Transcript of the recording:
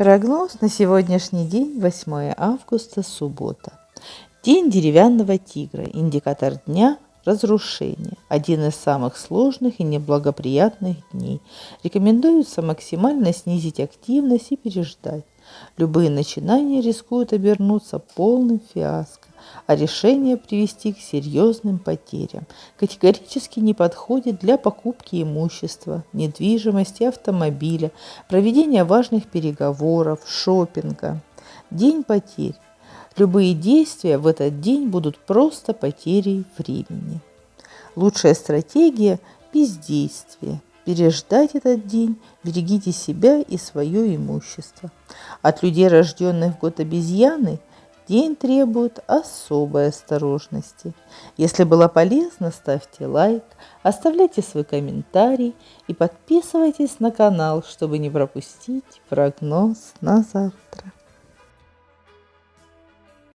Прогноз на сегодняшний день, 8 августа, суббота. День деревянного тигра, индикатор дня – разрушение. Один из самых сложных и неблагоприятных дней. Рекомендуется максимально снизить активность и переждать. Любые начинания рискуют обернуться полным фиаско, а решение привести к серьезным потерям. Категорически не подходит для покупки имущества, недвижимости, автомобиля, проведения важных переговоров, шопинга. День потерь. Любые действия в этот день будут просто потерей времени. Лучшая стратегия – бездействие. Переждать этот день, берегите себя и свое имущество. От людей, рожденных в год обезьяны, день требует особой осторожности. Если было полезно, ставьте лайк, оставляйте свой комментарий и подписывайтесь на канал, чтобы не пропустить прогноз на завтра.